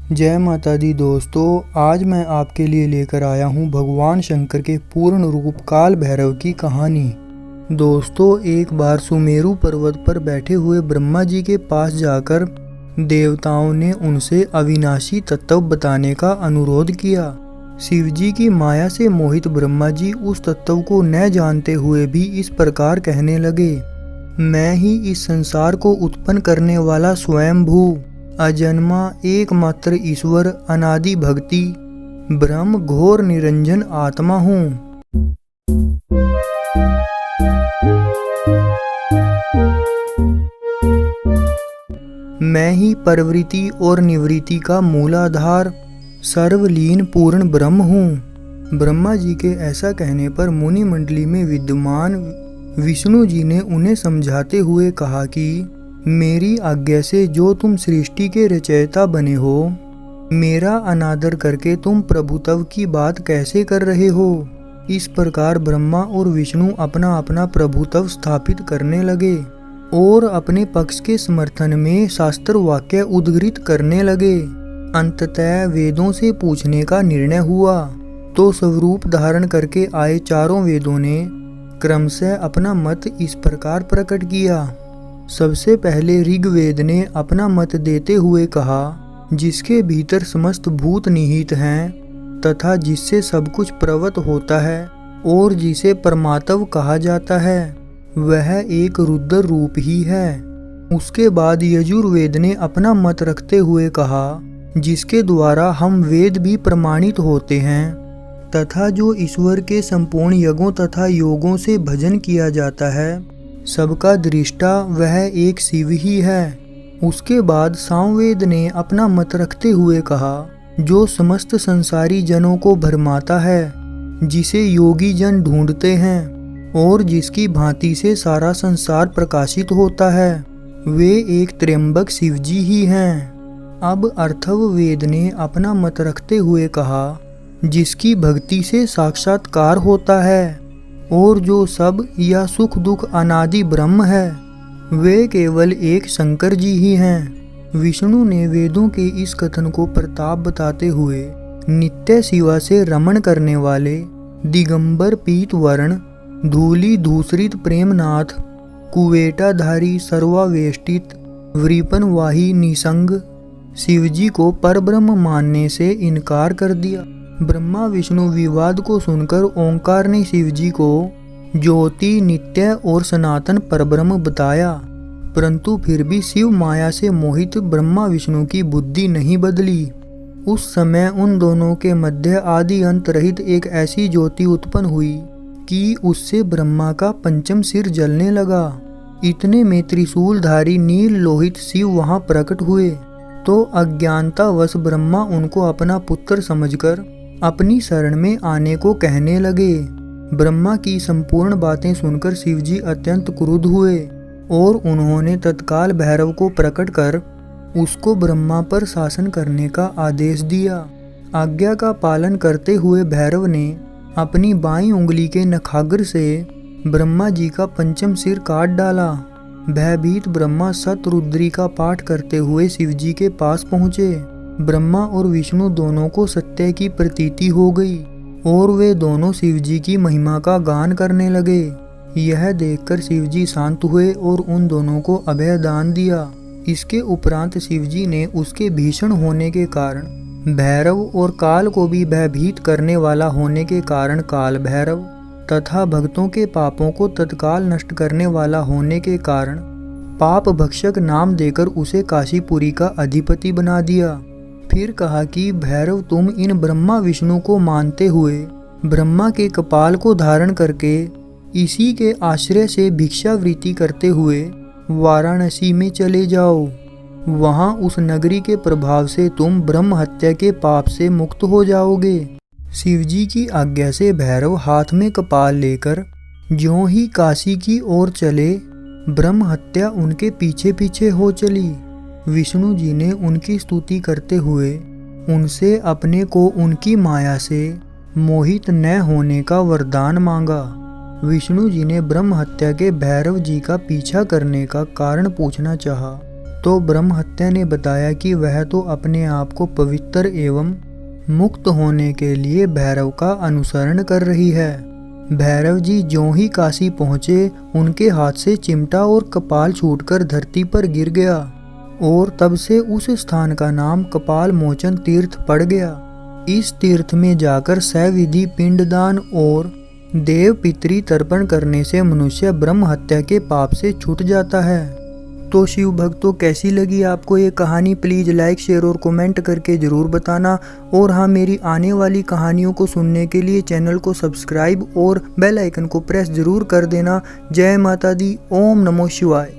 जय माता दी दोस्तों, आज मैं आपके लिए लेकर आया हूँ भगवान शंकर के पूर्ण रूप काल भैरव की कहानी। दोस्तों, एक बार सुमेरु पर्वत पर बैठे हुए ब्रह्मा जी के पास जाकर देवताओं ने उनसे अविनाशी तत्व बताने का अनुरोध किया। शिव जी की माया से मोहित ब्रह्मा जी उस तत्व को न जानते हुए भी इस प्रकार कहने लगे, मैं ही इस संसार को उत्पन्न करने वाला स्वयंभू अजन्मा एकमात्र ईश्वर अनादि भक्ति ब्रह्म घोर निरंजन आत्मा हूँ। मैं ही प्रवृत्ति और निवृत्ति का मूलाधार सर्वलीन पूर्ण ब्रह्म हूँ। ब्रह्मा जी के ऐसा कहने पर मुनि मंडली में विद्यमान विष्णु जी ने उन्हें समझाते हुए कहा कि मेरी आज्ञा से जो तुम सृष्टि के रचयिता बने हो, मेरा अनादर करके तुम प्रभुत्व की बात कैसे कर रहे हो। इस प्रकार ब्रह्मा और विष्णु अपना अपना प्रभुत्व स्थापित करने लगे और अपने पक्ष के समर्थन में शास्त्र वाक्य उद्धृत करने लगे। अंततः वेदों से पूछने का निर्णय हुआ तो स्वरूप धारण करके आए चारों वेदों ने क्रमशः अपना मत इस प्रकार प्रकट किया। सबसे पहले ऋग्वेद ने अपना मत देते हुए कहा, जिसके भीतर समस्त भूत निहित हैं तथा जिससे सब कुछ प्रवत होता है और जिसे परमात्व कहा जाता है, वह एक रुद्र रूप ही है। उसके बाद यजुर्वेद ने अपना मत रखते हुए कहा, जिसके द्वारा हम वेद भी प्रमाणित होते हैं तथा जो ईश्वर के संपूर्ण यज्ञों तथा योगों से भजन किया जाता है, सबका दृष्टा वह एक शिव ही है। उसके बाद सामवेद ने अपना मत रखते हुए कहा, जो समस्त संसारी जनों को भरमाता है, जिसे योगी जन ढूंढते हैं और जिसकी भांति से सारा संसार प्रकाशित होता है, वे एक त्र्यंबक शिव जी ही हैं। अब अथर्ववेद ने अपना मत रखते हुए कहा, जिसकी भक्ति से साक्षात्कार होता है और जो सब या सुख दुख अनादि ब्रह्म है, वे केवल एक शंकर जी ही हैं। विष्णु ने वेदों के इस कथन को प्रताप बताते हुए नित्य शिवा से रमण करने वाले दिगंबर पीत वर्ण धूली धूसरित प्रेमनाथ कुवेटाधारी सर्वावेष्टित वृपनवाही निसंग शिवजी को परब्रह्म मानने से इनकार कर दिया। ब्रह्मा विष्णु विवाद को सुनकर ओंकार ने शिवजी को ज्योति नित्य और सनातन परब्रह्म बताया, परंतु फिर भी शिव माया से मोहित ब्रह्मा विष्णु की बुद्धि नहीं बदली। उस समय उन दोनों के मध्य आदि अंत रहित एक ऐसी ज्योति उत्पन्न हुई कि उससे ब्रह्मा का पंचम सिर जलने लगा। इतने में त्रिशूलधारी नील लोहित शिव वहां प्रकट हुए तो अज्ञानतावश ब्रह्मा उनको अपना पुत्र समझकर अपनी शरण में आने को कहने लगे। ब्रह्मा की संपूर्ण बातें सुनकर शिवजी अत्यंत क्रुद्ध हुए और उन्होंने तत्काल भैरव को प्रकट कर उसको ब्रह्मा पर शासन करने का आदेश दिया। आज्ञा का पालन करते हुए भैरव ने अपनी बाईं उंगली के नखाग्र से ब्रह्मा जी का पंचम सिर काट डाला। भयभीत ब्रह्मा शतरुद्री का पाठ करते हुए शिवजी के पास पहुँचे। ब्रह्मा और विष्णु दोनों को सत्य की प्रतीति हो गई और वे दोनों शिवजी की महिमा का गान करने लगे। यह देखकर शिवजी शांत हुए और उन दोनों को अभय दान दिया। इसके उपरांत शिवजी ने उसके भीषण होने के कारण भैरव और काल को भी भयभीत करने वाला होने के कारण काल भैरव तथा भक्तों के पापों को तत्काल नष्ट करने वाला होने के कारण पाप भक्षक नाम देकर उसे काशीपुरी का अधिपति बना दिया। फिर कहा कि भैरव, तुम इन ब्रह्मा विष्णु को मानते हुए ब्रह्मा के कपाल को धारण करके इसी के आश्रय से भिक्षावृत्ति करते हुए वाराणसी में चले जाओ। वहां उस नगरी के प्रभाव से तुम ब्रह्म हत्या के पाप से मुक्त हो जाओगे। शिवजी की आज्ञा से भैरव हाथ में कपाल लेकर ज्यों ही काशी की ओर चले, ब्रह्म हत्या उनके पीछे पीछे हो चली। विष्णु जी ने उनकी स्तुति करते हुए उनसे अपने को उनकी माया से मोहित न होने का वरदान मांगा। विष्णु जी ने ब्रह्म हत्या के भैरव जी का पीछा करने का कारण पूछना चाहा तो ब्रह्म हत्या ने बताया कि वह तो अपने आप को पवित्र एवं मुक्त होने के लिए भैरव का अनुसरण कर रही है। भैरव जी ज्यों ही काशी पहुँचे, उनके हाथ से चिमटा और कपाल छूटकर धरती पर गिर गया और तब से उस स्थान का नाम कपाल मोचन तीर्थ पड़ गया। इस तीर्थ में जाकर सविधि पिंडदान और देव पितरी तर्पण करने से मनुष्य ब्रह्म हत्या के पाप से छूट जाता है। तो शिव भक्तों, कैसी लगी आपको ये कहानी? प्लीज़ लाइक, शेयर और कमेंट करके ज़रूर बताना। और हाँ, मेरी आने वाली कहानियों को सुनने के लिए चैनल को सब्सक्राइब और बेल आइकन को प्रेस ज़रूर कर देना। जय माता दी। ओम नमो शिवाय।